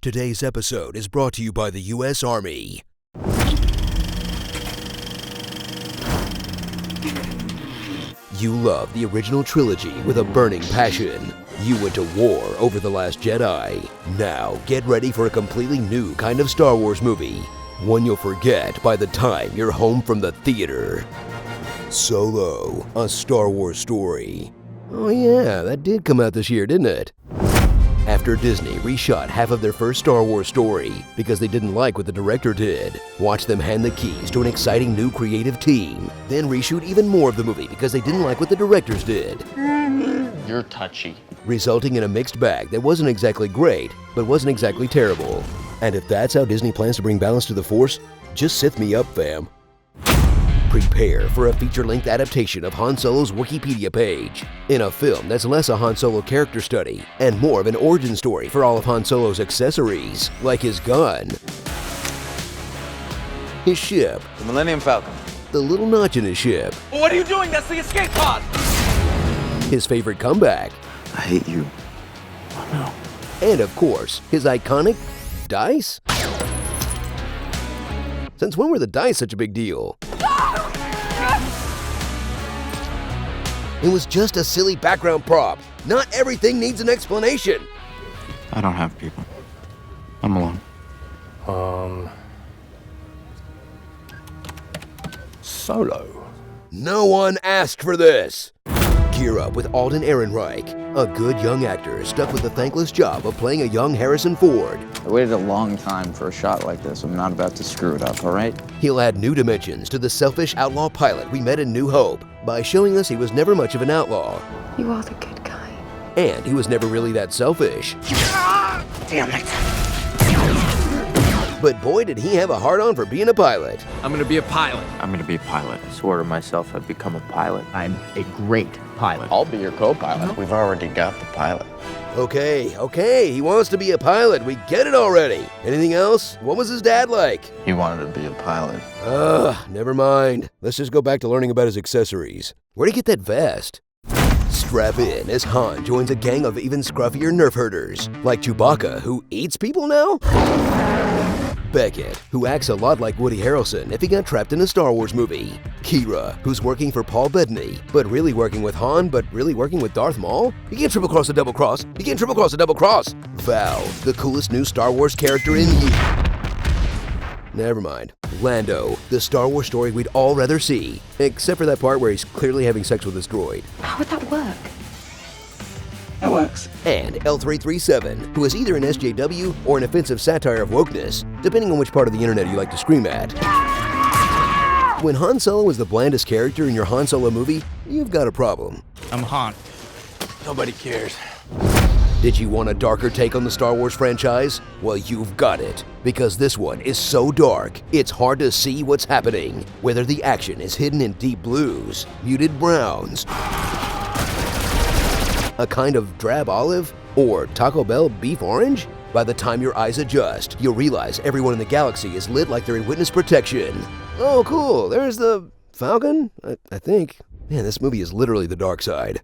Today's episode is brought to you by the U.S. Army. You love the original trilogy with a burning passion. You went to war over The Last Jedi. Now get ready for a completely new kind of Star Wars movie. One you'll forget by the time you're home from the theater. Solo, a Star Wars story. Oh yeah, that did come out this year, didn't it? After Disney reshot half of their first Star Wars story because they didn't like what the director did, watch them hand the keys to an exciting new creative team, then reshoot even more of the movie because they didn't like what the directors did. You're touchy. Resulting in a mixed bag that wasn't exactly great, but wasn't exactly terrible. And if that's how Disney plans to bring balance to the Force, just sith me up, fam. Prepare for a feature-length adaptation of Han Solo's Wikipedia page, in a film that's less a Han Solo character study and more of an origin story for all of Han Solo's accessories, like his gun, his ship, the Millennium Falcon, the little notch in his ship. What are you doing? That's the escape pod! His favorite comeback. I hate you. Oh no. And of course, his iconic dice? Since when were the dice such a big deal? It was just a silly background prop. Not everything needs an explanation. I don't have people. I'm alone. Solo? No one asked for this. Gear up with Alden Ehrenreich, a good young actor stuck with the thankless job of playing a young Harrison Ford. I waited a long time for a shot like this. I'm not about to screw it up, all right? He'll add new dimensions to the selfish outlaw pilot we met in New Hope by showing us he was never much of an outlaw. You are the good guy. And he was never really that selfish. Damn it. But boy, did he have a hard-on for being a pilot. I'm gonna be a pilot. I'm gonna be a pilot. I swore to myself I'd become a pilot. I'm a great pilot. I'll be your co-pilot. We've already got the pilot. Okay, he wants to be a pilot. We get it already. Anything else? What was his dad like? He wanted to be a pilot. Never mind. Let's just go back to learning about his accessories. Where'd he get that vest? Strap in as Han joins a gang of even scruffier nerf herders, like Chewbacca, who eats people now? Beckett, who acts a lot like Woody Harrelson if he got trapped in a Star Wars movie. Kira, who's working for Paul Bettany, but really working with Han, but really working with Darth Maul? You can't triple cross a double cross. You can't triple cross a double cross. Val, the coolest new Star Wars character in years. Never mind. Lando, the Star Wars story we'd all rather see, except for that part where he's clearly having sex with his droid. How would that work? That works. And L337, who is either an SJW or an offensive satire of wokeness, depending on which part of the internet you like to scream at. When Han Solo is the blandest character in your Han Solo movie, you've got a problem. I'm Han. Nobody cares. Did you want a darker take on the Star Wars franchise? Well, you've got it, because this one is so dark, it's hard to see what's happening, whether the action is hidden in deep blues, muted browns, a kind of drab olive, or Taco Bell beef orange? By the time your eyes adjust, you'll realize everyone in the galaxy is lit like they're in witness protection. Oh, cool, there's the Falcon, I think. Man, this movie is literally the dark side.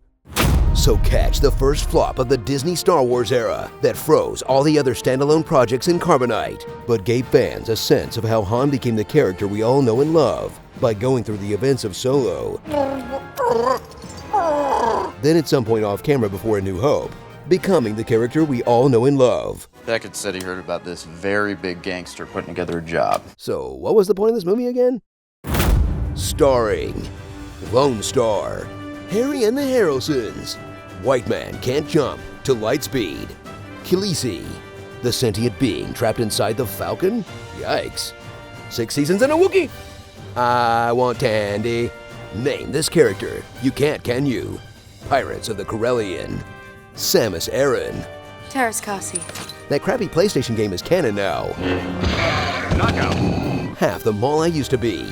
So catch the first flop of the Disney Star Wars era that froze all the other standalone projects in carbonite, but gave fans a sense of how Han became the character we all know and love by going through the events of Solo. Then at some point off camera before A New Hope, becoming the character we all know and love. Beckett said he heard about this very big gangster putting together a job. So what was the point of this movie again? Starring Lone Star, Harry and the Harrelsons, White Man Can't Jump to Light Speed, Khaleesi, the sentient being trapped inside the Falcon? Yikes. 6 seasons and a Wookiee? I want Tandy. Name this character. You can't, can you? Pirates of the Corellian. Samus Aran. Terrace Kasi. That crappy PlayStation game is canon now. Knockout. Half the mall I used to be.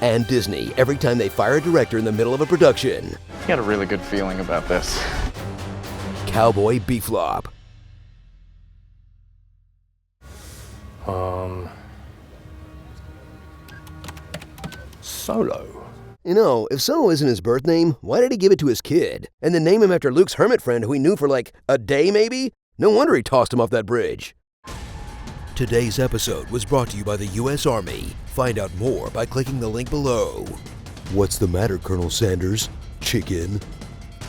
And Disney every time they fire a director in the middle of a production. Got a really good feeling about this. Cowboy Beeflop. Solo? You know, if Solo isn't his birth name, why did he give it to his kid? And then name him after Luke's hermit friend who he knew for like a day maybe? No wonder he tossed him off that bridge. Today's episode was brought to you by the U.S. Army. Find out more by clicking the link below. What's the matter, Colonel Sanders? Chicken?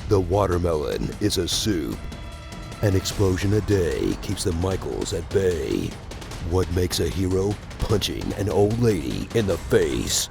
The watermelon is a soup. An explosion a day keeps the Michaels at bay. What makes a hero? Punching an old lady in the face.